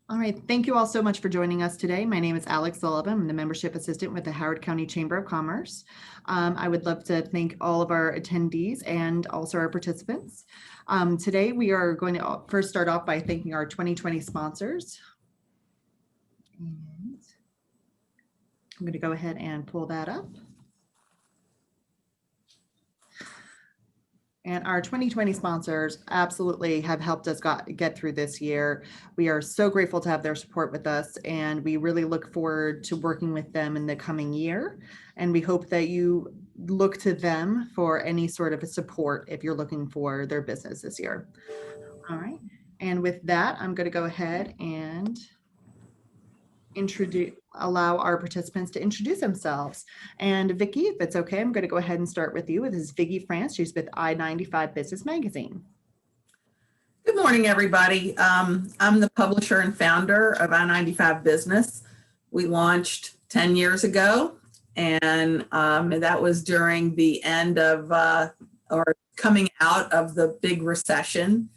All right, thank you all so much for joining us today. My name is Alex Sullivan. I'm the membership assistant with the Howard County Chamber of Commerce. I would love to thank all of our attendees and also our participants. Today, we are going to first start off by thanking our 2020 sponsors. And I'm going to go ahead and pull that up. And our 2020 sponsors absolutely have helped us get through this year. We are so grateful to have their support with us, and we really look forward to working with them in the coming year. And we hope that you look to them for any sort of support if you're looking for their business this year. All right. And with that, I'm going to go ahead and allow our participants to introduce themselves. And Vicki, if it's okay, I'm going to go ahead and start with you. This is Vicki France. She's with I95 Business Magazine. Good morning, everybody. I'm the publisher and founder of I95 Business. We launched 10 years ago, and that was during the end of or coming out of the big recession.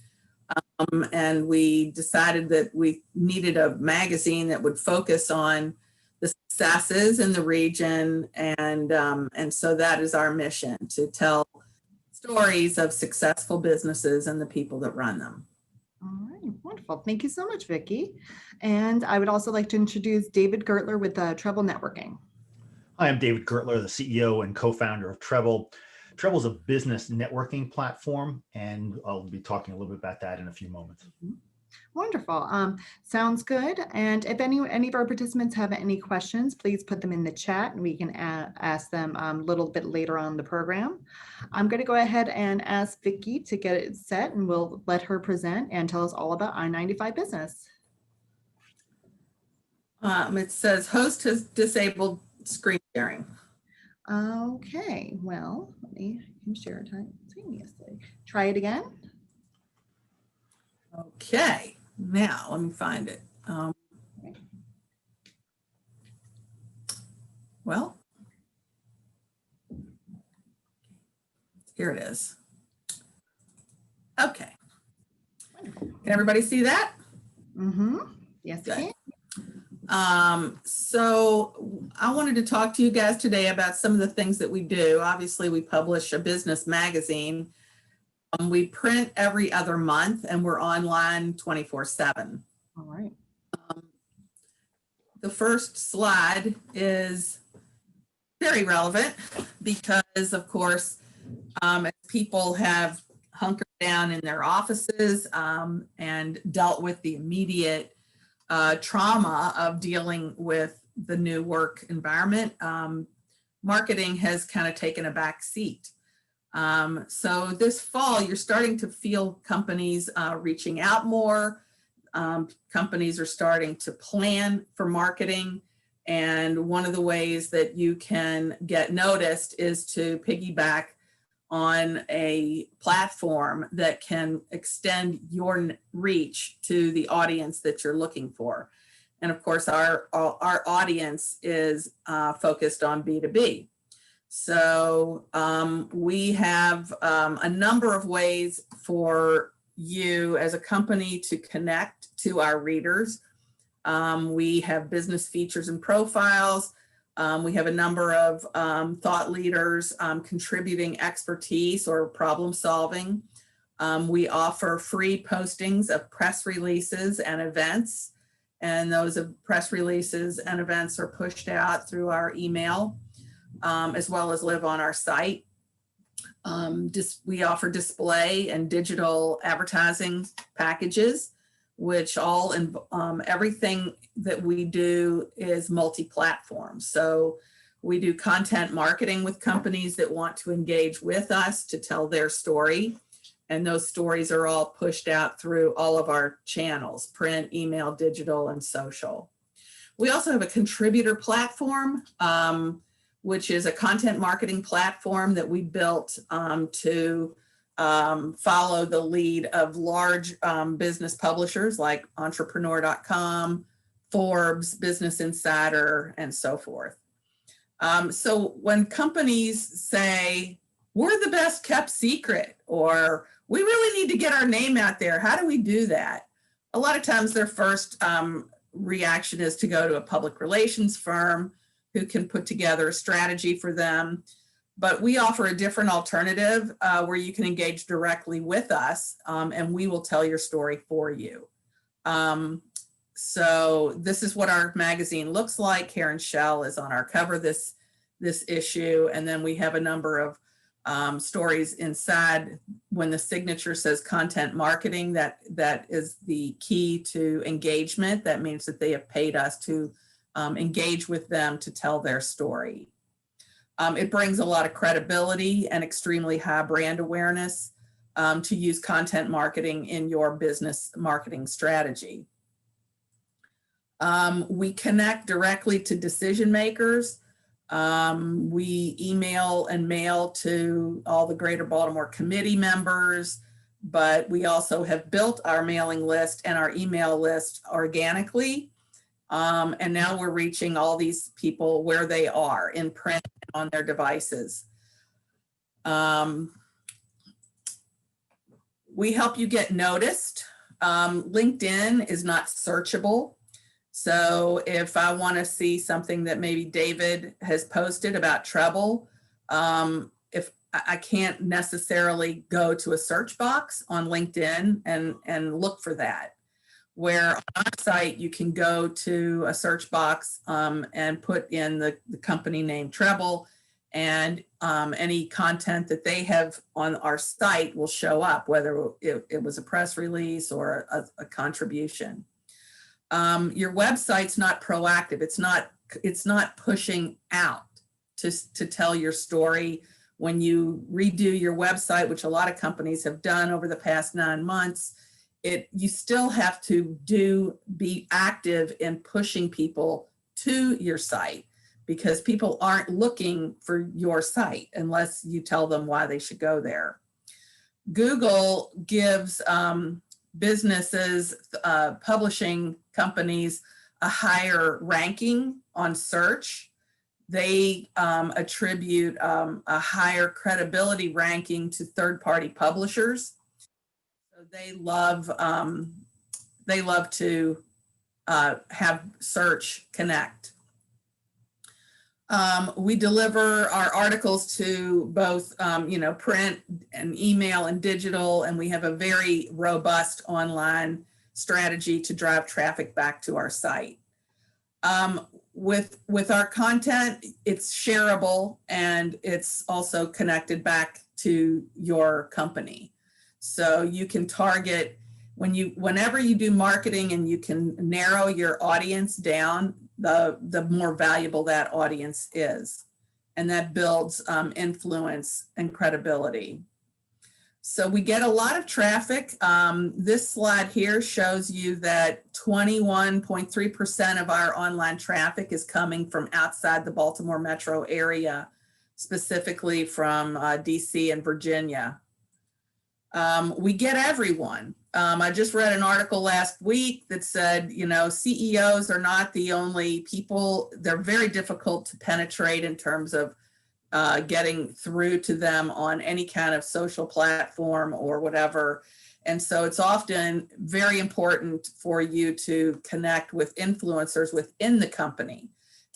And we decided that we needed a magazine that would focus on the successes in the region. And so that is our mission, to tell stories of successful businesses and the people that run them. All right, wonderful. Thank you so much, Vicki. And I would also like to introduce David Gertler with Treble Networking. Hi, I'm David Gertler, the CEO and co-founder of Treble. Treble is a business networking platform, and I'll be talking a little bit about that in a few moments. Wonderful. Sounds good. And if any of our participants have any questions, please put them in the chat and we can ask them a little bit later on the program. I'm going to go ahead and ask Vicki to get it set, and we'll let her present and tell us all about I95 Business. It says host has disabled screen sharing. Okay, well, let me share it simultaneously. Try it again. Okay, now let me find it. Well, here it is. Okay. Can everybody see that? Mm-hmm. Yes, Good. we can. So I wanted to talk to you guys today about some of the things that we do. Obviously, we publish a business magazine. We print every other month, and we're online 24/7. All right. The first slide is very relevant because, of course, as people have hunkered down in their offices and dealt with the immediate trauma of dealing with the new work environment, marketing has kind of taken a back seat. So this fall, you're starting to feel companies reaching out more. Companies are starting to plan for marketing. And one of the ways that you can get noticed is to piggyback on a platform that can extend your reach to the audience that you're looking for. And of course, our audience is focused on B2B. So we have a number of ways for you as a company to connect to our readers. We have business features and profiles. We have a number of thought leaders contributing expertise or problem solving. We offer free postings of press releases and events. And those press releases and events are pushed out through our email, as well as live on our site. We offer display and digital advertising packages, which all everything that we do is multi-platform. So we do content marketing with companies that want to engage with us to tell their story. And those stories are all pushed out through all of our channels: print, email, digital, and social. We also have a contributor platform, which is a content marketing platform that we built to follow the lead of large business publishers like entrepreneur.com, Forbes, Business Insider, and so forth. So when companies say, we're the best kept secret, or we really need to get our name out there, how do we do that? a lot of times their first reaction is to go to a public relations firm who can put together a strategy for them. But we offer a different alternative where you can engage directly with us, and we will tell your story for you. So this is what our magazine looks like. Karen Shell is on our cover this issue, and then we have a number of stories inside. When the signature says content marketing, that is the key to engagement. That means that they have paid us to engage with them to tell their story. It brings a lot of credibility and extremely high brand awareness to use content marketing in your business marketing strategy. We connect directly to decision makers. We email and mail to all the Greater Baltimore Committee members, but we also have built our mailing list and our email list organically. And now we're reaching all these people where they are in print and on their devices. We help you get noticed. LinkedIn is not searchable. So if I want to see something that maybe David has posted about Treble, if I can't necessarily go to a search box on LinkedIn and look for that. Where on our site, you can go to a search box and put in the company name Treble, and any content that they have on our site will show up, whether it was a press release or a contribution. Your website's not proactive. It's not pushing out to tell your story. When you redo your website, which a lot of companies have done over the past 9 months, you still have to be active in pushing people to your site, because people aren't looking for your site unless you tell them why they should go there. Google gives businesses, publishing companies, a higher ranking on search. They attribute a higher credibility ranking to third-party publishers. So they love to have search connect. We deliver our articles to both, print and email and digital, and we have a very robust online strategy to drive traffic back to our site. With our content, it's shareable and it's also connected back to your company. So you can target whenever you do marketing and you can narrow your audience down, the more valuable that audience is. And that builds influence and credibility. So we get a lot of traffic. This slide here shows you that 21.3% of our online traffic is coming from outside the Baltimore metro area, specifically from DC and Virginia. We get everyone. I just read an article last week that said, CEOs are not the only people. They're very difficult to penetrate in terms of getting through to them on any kind of social platform or whatever. And so it's often very important for you to connect with influencers within the company.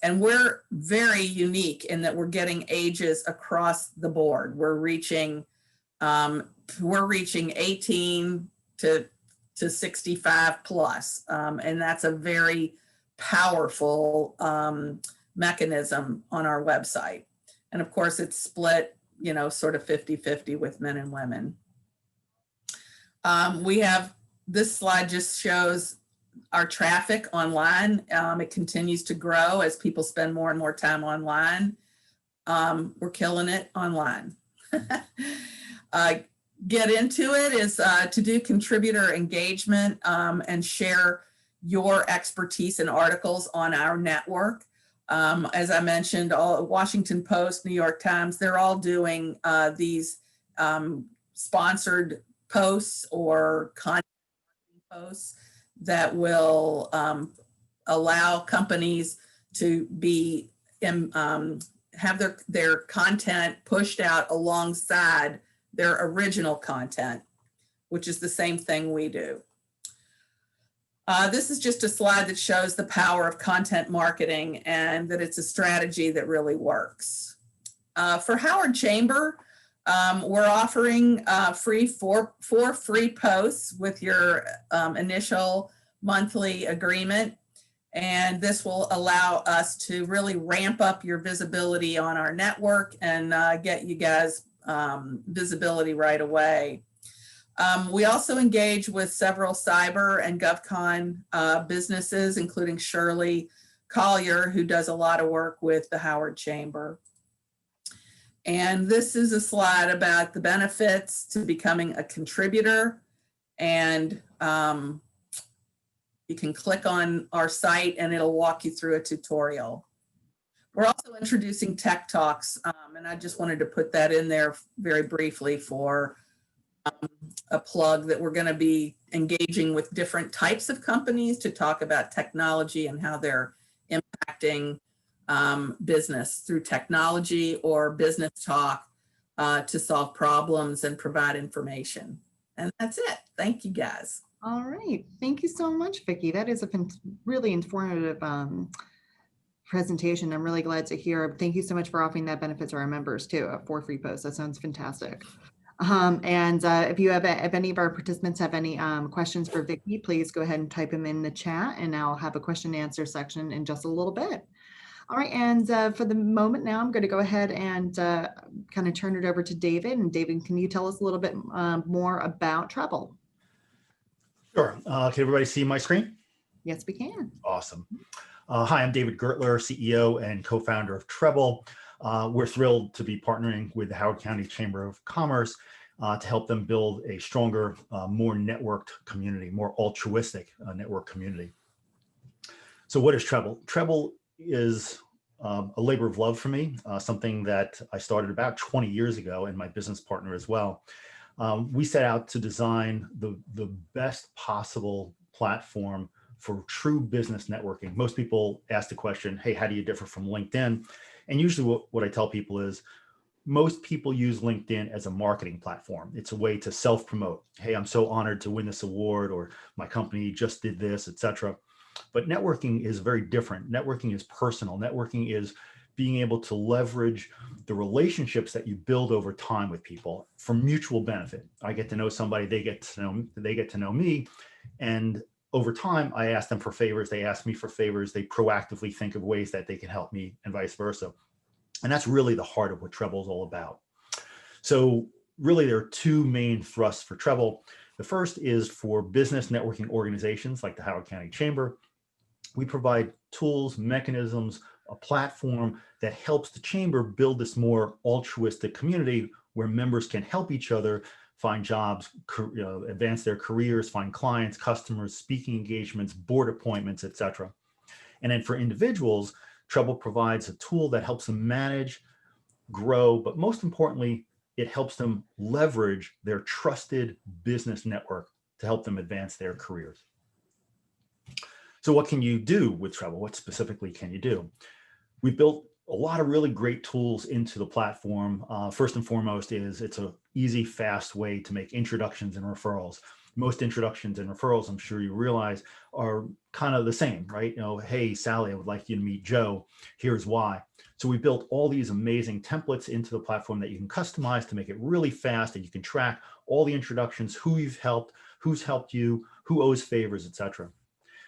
And we're very unique in that we're getting ages across the board. We're reaching 18 to 65 plus. And that's a very powerful mechanism on our website. And of course it's split, sort of 50-50 with men and women. This slide just shows our traffic online. It continues to grow as people spend more and more time online. We're killing it online. Get into it is to do contributor engagement and share your expertise in articles on our network. As I mentioned, Washington Post, New York Times, they're all doing these sponsored posts or content posts that will allow companies to have their content pushed out alongside their original content, which is the same thing we do. This is just a slide that shows the power of content marketing and that it's a strategy that really works. For Howard Chamber, we're offering four free posts with your initial monthly agreement. And this will allow us to really ramp up your visibility on our network and get you guys visibility right away. We also engage with several cyber and GovCon businesses, including Shirley Collier, who does a lot of work with the Howard Chamber. And this is a slide about the benefits to becoming a contributor. And you can click on our site and it'll walk you through a tutorial. We're also introducing Tech Talks, and I just wanted to put that in there very briefly for a plug that we're going to be engaging with different types of companies to talk about technology and how they're impacting business through technology or business talk to solve problems and provide information. And that's it. Thank you, guys. All right. Thank you so much, Vicki. That is a really informative presentation. I'm really glad to hear. Thank you so much for offering that benefit to our members too, for free posts. That sounds fantastic. If any of our participants have any questions for Vicki, please go ahead and type them in the chat, and I'll have a question and answer section in just a little bit. All right, and for the moment now, I'm going to go ahead and kind of turn it over to David. And David, can you tell us a little bit more about Treble? Sure. Can everybody see my screen? Yes, we can. Awesome. Hi, I'm David Gertler, CEO and co-founder of Treble. We're thrilled to be partnering with the Howard County Chamber of Commerce to help them build a stronger, more networked community, more altruistic network community. So what is Treble? Treble is a labor of love for me, something that I started about 20 years ago, and my business partner as well. We set out to design the best possible platform for true business networking. Most people ask the question, hey, how do you differ from LinkedIn? And usually what I tell people is, most people use LinkedIn as a marketing platform. It's a way to self-promote. Hey, I'm so honored to win this award, or my company just did this, etc. But networking is very different. Networking is personal. Networking is being able to leverage the relationships that you build over time with people for mutual benefit. I get to know somebody, they get to know me, and over time, I ask them for favors, they ask me for favors, they proactively think of ways that they can help me, and vice versa. And that's really the heart of what Treble is all about. So really, there are two main thrusts for Treble. The first is for business networking organizations like the Howard County Chamber. We provide tools, mechanisms, a platform that helps the chamber build this more altruistic community where members can help each other find jobs, advance their careers, find clients, customers, speaking engagements, board appointments, etc. And then for individuals, Treble provides a tool that helps them manage, grow, but most importantly, it helps them leverage their trusted business network to help them advance their careers. So what can you do with Treble? What specifically can you do? We built a lot of really great tools into the platform. First and foremost is it's an easy, fast way to make introductions and referrals. Most introductions and referrals, I'm sure you realize, are kind of the same, right? You know, hey, Sally, I would like you to meet Joe. Here's why. So we built all these amazing templates into the platform that you can customize to make it really fast, and you can track all the introductions, who you've helped, who's helped you, who owes favors, etc.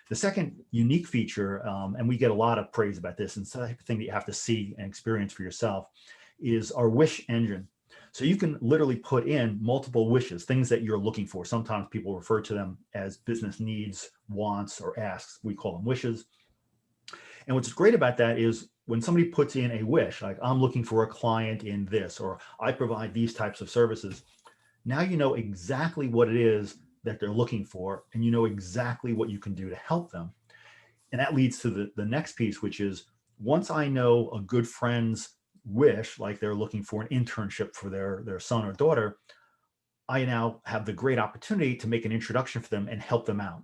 The second unique feature, and we get a lot of praise about this, and it's the type of thing that you have to see and experience for yourself, is our wish engine. So you can literally put in multiple wishes, things that you're looking for. Sometimes people refer to them as business needs, wants, or asks. We call them wishes. And what's great about that is when somebody puts in a wish, like I'm looking for a client in this, or I provide these types of services, now you know exactly what it is that they're looking for, and you know exactly what you can do to help them. And that leads to the next piece, which is once I know a good friend's wish, like they're looking for an internship for their son or daughter, I now have the great opportunity to make an introduction for them and help them out.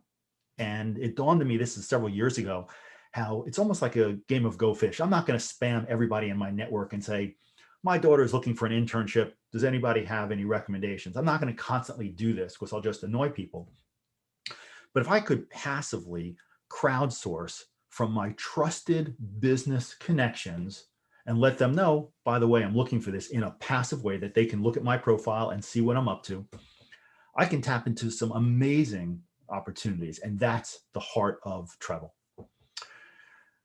And it dawned on me, this is several years ago, how it's almost like a game of Go Fish. I'm not going to spam everybody in my network and say, my daughter is looking for an internship. Does anybody have any recommendations? I'm not going to constantly do this because I'll just annoy people. But if I could passively crowdsource from my trusted business connections and let them know, by the way, I'm looking for this in a passive way that they can look at my profile and see what I'm up to, I can tap into some amazing opportunities. And that's the heart of Treble.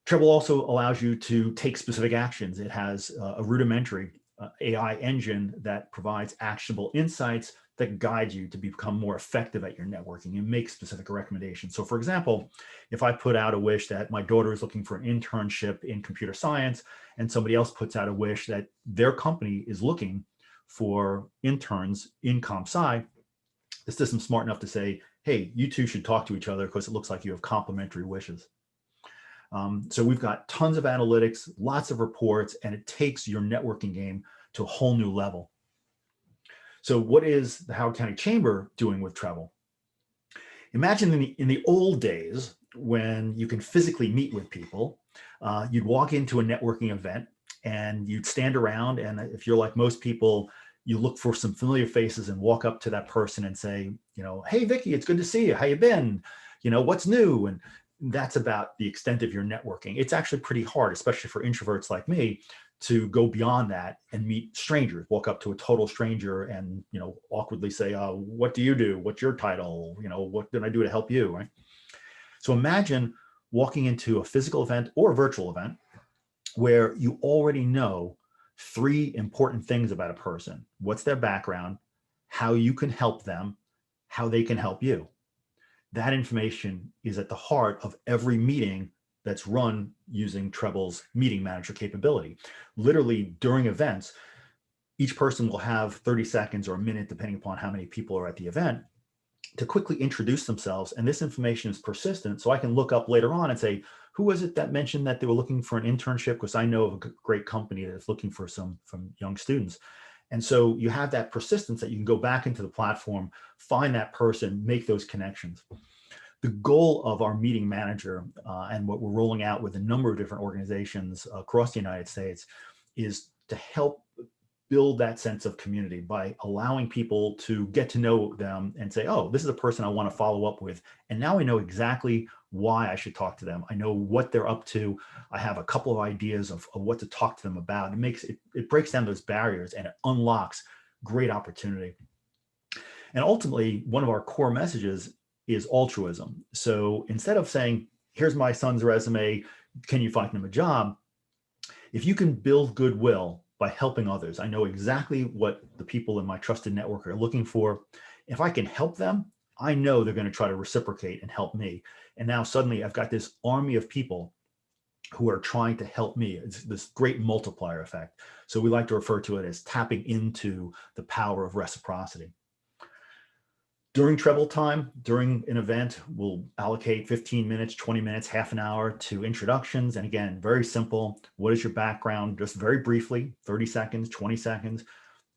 Treble also allows you to take specific actions. It has a rudimentary AI engine that provides actionable insights that guide you to become more effective at your networking and make specific recommendations. So for example, if I put out a wish that my daughter is looking for an internship in computer science, and somebody else puts out a wish that their company is looking for interns in comp sci, the system's smart enough to say, hey, you two should talk to each other because it looks like you have complementary wishes. So we've got tons of analytics, lots of reports, and it takes your networking game to a whole new level. So what is the Howard County Chamber doing with Treble? Imagine in the old days when you can physically meet with people, you'd walk into a networking event and you'd stand around, and if you're like most people, you look for some familiar faces and walk up to that person and say, hey, Vicky, it's good to see you. How you been? What's new? And that's about the extent of your networking. It's actually pretty hard, especially for introverts like me, to go beyond that and meet strangers, walk up to a total stranger and, awkwardly say, what do you do? What's your title? What can I do to help you, right? So imagine walking into a physical event or a virtual event where you already know 3 important things about a person: what's their background, how you can help them, how they can help you. That information is at the heart of every meeting that's run using Treble's meeting manager capability. Literally during events, each person will have 30 seconds or a minute, depending upon how many people are at the event, to quickly introduce themselves. And this information is persistent. So I can look up later on and say, who was it that mentioned that they were looking for an internship? Because I know of a great company that's looking for some young students. And so you have that persistence that you can go back into the platform, find that person, make those connections. The goal of our meeting manager and what we're rolling out with a number of different organizations across the United States is to help build that sense of community by allowing people to get to know them and say, oh, this is a person I want to follow up with. And now I know exactly why I should talk to them. I know what they're up to. I have a couple of ideas of what to talk to them about. It breaks down those barriers and it unlocks great opportunity. And ultimately, one of our core messages is altruism. So instead of saying, here's my son's resume, can you find him a job? If you can build goodwill by helping others, I know exactly what the people in my trusted network are looking for. If I can help them, I know they're going to try to reciprocate and help me. And now suddenly I've got this army of people who are trying to help me. It's this great multiplier effect. So we like to refer to it as tapping into the power of reciprocity. During Treble time, during an event, we'll allocate 15 minutes, 20 minutes, half an hour to introductions. And again, very simple. What is your background? Just very briefly, 30 seconds, 20 seconds.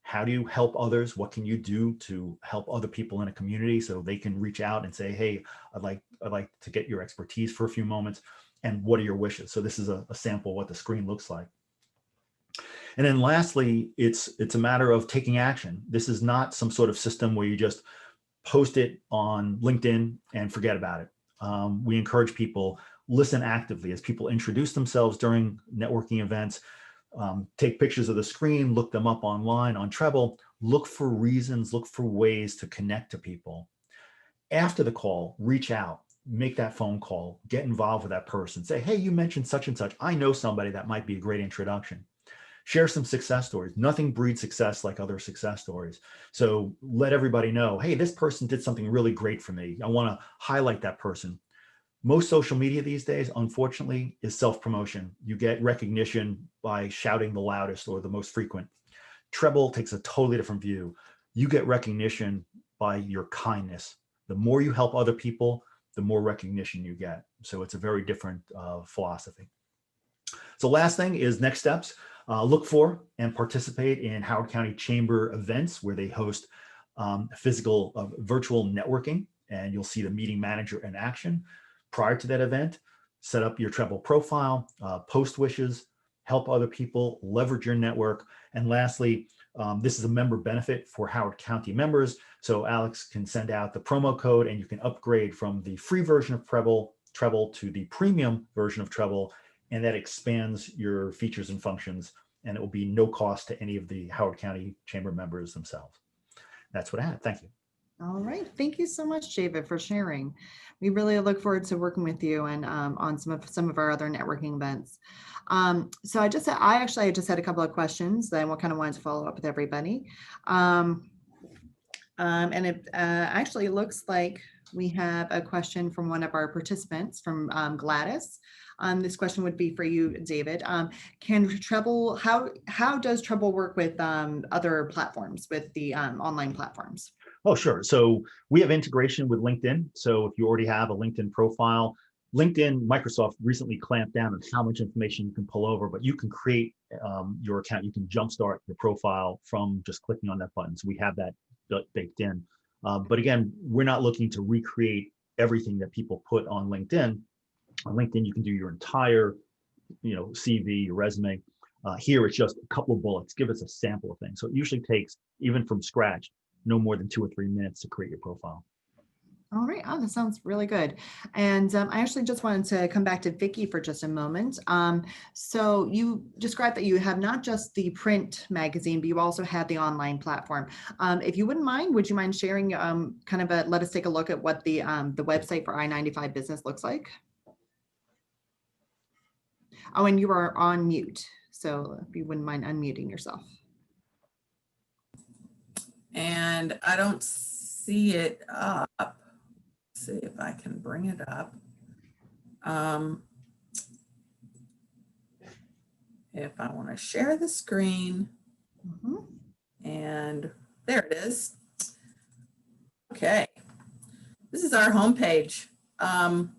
How do you help others? What can you do to help other people in a community so they can reach out and say, hey, I'd like to get your expertise for a few moments. And what are your wishes? So this is a sample of what the screen looks like. And then lastly, it's a matter of taking action. This is not some sort of system where you just post it on LinkedIn and forget about it. We encourage people, listen actively as people introduce themselves during networking events, take pictures of the screen, look them up online on Treble, look for reasons, look for ways to connect to people. After the call, reach out, make that phone call, get involved with that person, say, hey, you mentioned such and such. I know somebody that might be a great introduction. Share some success stories. Nothing breeds success like other success stories. So let everybody know, hey, this person did something really great for me. I want to highlight that person. Most social media these days, unfortunately, is self-promotion. You get recognition by shouting the loudest or the most frequent. Treble takes a totally different view. You get recognition by your kindness. The more you help other people, the more recognition you get. So it's a very different philosophy. So last thing is next steps. Look for and participate in Howard County Chamber events where they host physical virtual networking, and you'll see the meeting manager in action. Prior to that event, set up your Treble profile, post wishes, help other people, leverage your network. And lastly, This is a member benefit for Howard County members. So Alex can send out the promo code and you can upgrade from the free version of Treble to the premium version of Treble. And that expands your features and functions. And it will be no cost to any of the Howard County Chamber members themselves. That's what I had. Thank you. All right. Thank you so much, David, for sharing. We really look forward to working with you and on some of our other networking events. So I just had a couple of questions that I kind of wanted to follow up with everybody. And it actually looks like we have a question from one of our participants, from Gladys. This question would be for you, David. Can Treble, how does Treble work with other platforms, with the online platforms? Oh, sure. So we have integration with LinkedIn. So if you already have a LinkedIn profile, Microsoft recently clamped down on how much information you can pull over, but you can create your account. You can jumpstart your profile from just clicking on that button. So we have that baked in. But again, we're not looking to recreate everything that people put on LinkedIn. On LinkedIn, you can do your entire, CV, your resume. Here, it's just a couple of bullets. Give us a sample of things. So it usually takes, even from scratch, no more than 2 or 3 minutes to create your profile. All right. Oh, that sounds really good. And I actually just wanted to come back to Vicki for just a moment. So you described that you have not just the print magazine, but you also have the online platform. If you wouldn't mind, would you mind sharing let us take a look at what the website for I95 Business looks like? Oh, and you are on mute. So if you wouldn't mind unmuting yourself. And I don't see it up. Let's see if I can bring it up. If I want to share the screen, and there it is. Okay, this is our homepage. And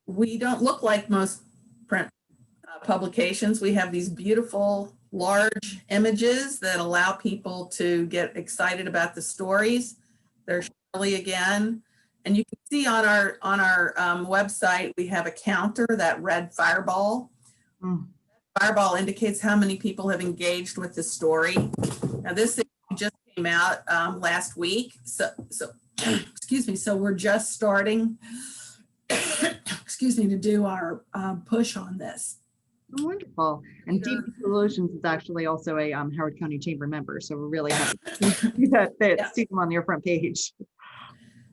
we don't look like most print publications. We have these beautiful large images that allow people to get excited about the stories. There's Shirley again. And you can see on our website, we have a counter, that red fireball. Fireball indicates how many people have engaged with the story. Now this just came out last week. So excuse me. So we're just starting, to do our push on this. Wonderful. And DP Solutions is actually also a Howard County Chamber member. So we're really happy to see that see them on your front page.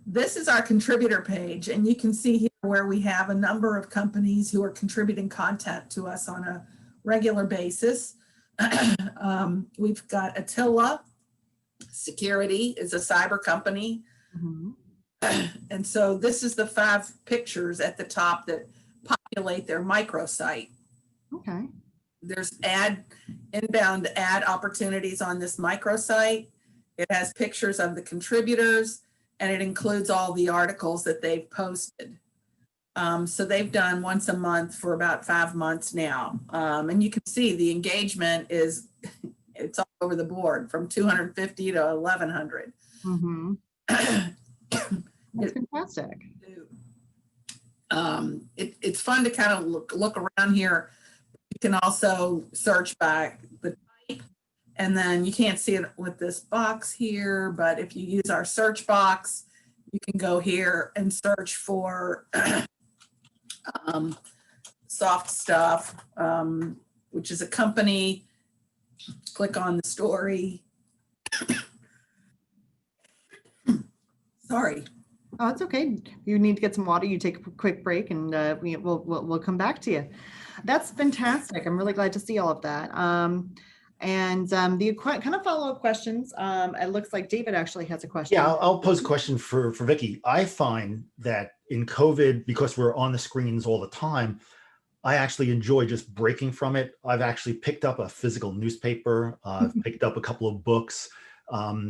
This is our contributor page, and you can see here where we have a number of companies who are contributing content to us on a regular basis. We've got Attila Security, is a cyber company. And so this is the 5 pictures at the top that populate their microsite. Okay. There's inbound ad opportunities on this microsite. It has pictures of the contributors, and it includes all the articles that they've posted. So they've done once a month for about 5 months now. And you can see the engagement it's all over the board, from 250 to 1,100. That's fantastic. It's fun to kind of look around here. You can also search by the type, and then you can't see it with this box here, but if you use our search box, you can go here and search for Soft Stuff, which is a company. Click on the story. Sorry. Oh, it's okay. You need to get some water. You take a quick break, and we'll come back to you. That's fantastic. I'm really glad to see all of that. The kind of follow-up questions. It looks like David actually has a question. Yeah, I'll pose a question for Vicki. I find that in COVID, because we're on the screens all the time, I actually enjoy just breaking from it. I've actually picked up a physical newspaper. I've picked up a couple of books.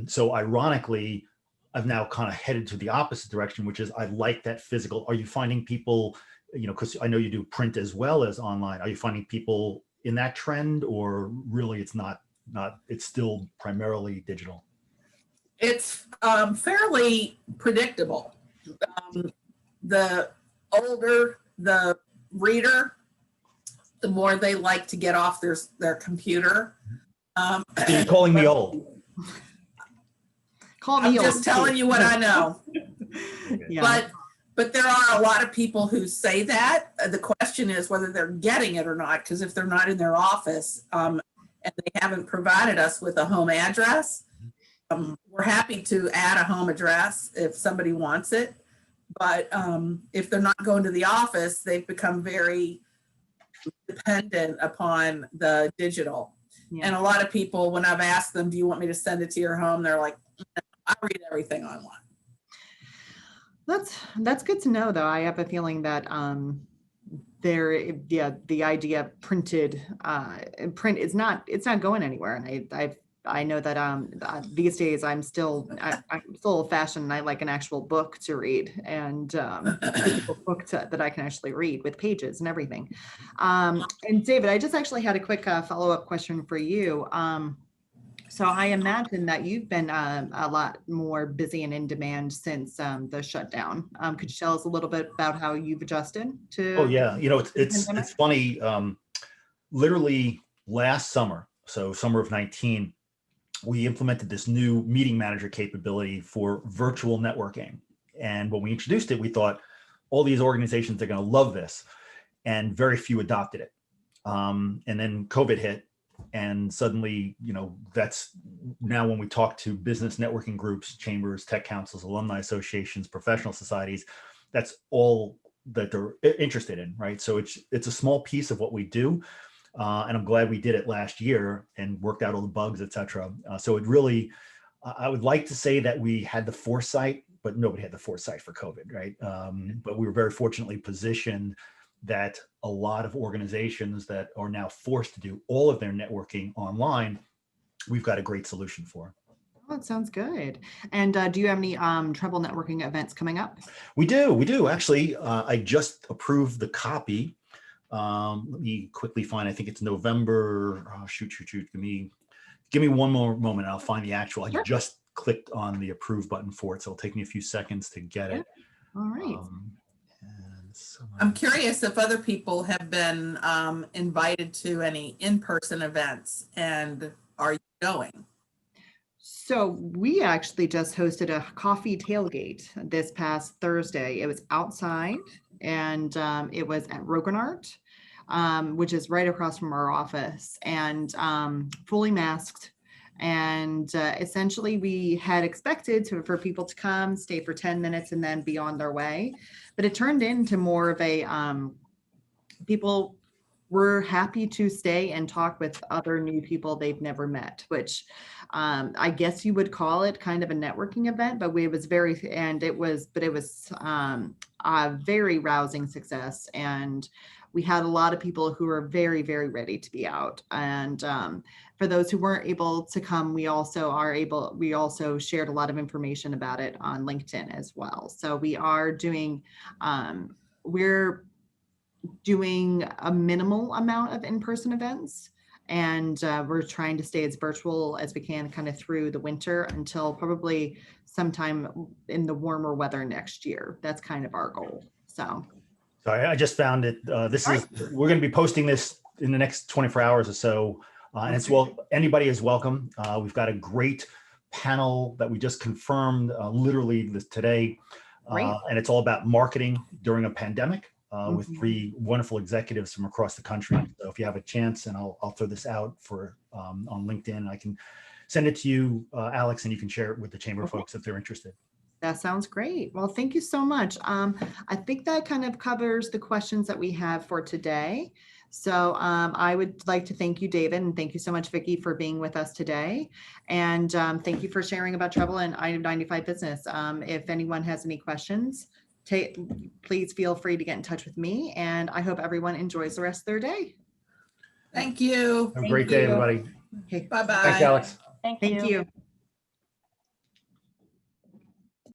So ironically, I've now kind of headed to the opposite direction, which is I like that physical. Are you finding people, because I know you do print as well as online, are you finding people in that trend, or really it's not, it's still primarily digital? It's fairly predictable. The older the reader, the more they like to get off their computer. You're calling me old. Call me I'm old, just telling too. you what I know. Yeah. But there are a lot of people who say that. The question is whether they're getting it or not, because if they're not in their office and they haven't provided us with a home address, we're happy to add a home address if somebody wants it. But if they're not going to the office, they've become very dependent upon the digital. Yeah. And a lot of people, when I've asked them, do you want me to send it to your home? They're like, no, I read everything online. That's good to know, though. I have a feeling that the idea of print is not going anywhere, and I know that these days I'm still old fashioned and I like an actual book to read, and physical book that I can actually read with pages and everything. And David, I just actually had a quick follow-up question for you. So I imagine that you've been a lot more busy and in demand since the shutdown. Could you tell us a little bit about how you've adjusted to? Oh yeah, it's pandemic? funny. Literally last summer, so summer of 19, we implemented this new meeting manager capability for virtual networking. And when we introduced it, we thought all these organizations are going to love this, and very few adopted it. And then COVID hit, and suddenly, that's now when we talk to business networking groups, chambers, tech councils, alumni associations, professional societies, that's all that they're interested in, right? So it's a small piece of what we do. And I'm glad we did it last year and worked out all the bugs, et cetera. So it really, I would like to say that we had the foresight, but nobody had the foresight for COVID, right? But we were very fortunately positioned that a lot of organizations that are now forced to do all of their networking online, we've got a great solution for. Oh, that sounds good. And do you have any Treble networking events coming up? We do. Actually, I just approved the copy. Let me quickly find, I think it's November. Oh, shoot. Give me one more moment. I'll find the actual. Sure. I just clicked on the approve button for it, so it'll take me a few seconds to get it. All right. I'm curious if other people have been invited to any in-person events, and are you going? So we actually just hosted a coffee tailgate this past Thursday. It was outside, and it was at Rogan Art, which is right across from our office, and fully masked. And essentially, we had expected for people to come, stay for 10 minutes, and then be on their way. But it turned into more of a people were happy to stay and talk with other new people they've never met, which I guess you would call it kind of a networking event, but it was a very rousing success. And we had a lot of people who were very, very ready to be out. And for those who weren't able to come, we also shared a lot of information about it on LinkedIn as well. So we are doing, we're doing a minimal amount of in-person events, and we're trying to stay as virtual as we can kind of through the winter until probably sometime in the warmer weather next year. That's kind of our goal. So I just found it. We're going to be posting this in the next 24 hours or so. And anybody is welcome. We've got a great panel that we just confirmed literally today. And it's all about marketing during a pandemic with three wonderful executives from across the country. So if you have a chance, and I'll throw this out on LinkedIn, I can send it to you, Alex, and you can share it with the chamber folks if they're interested. That sounds great. Well, thank you so much. I think that kind of covers the questions that we have for today. So I would like to thank you, David, and thank you so much, Vicki, for being with us today. And thank you for sharing about Treble and I95 Business. If anyone has any questions, please feel free to get in touch with me. And I hope everyone enjoys the rest of their day. Thank you. Have a great day, everybody. Okay. Bye-bye. Thanks, Alex. Thank you.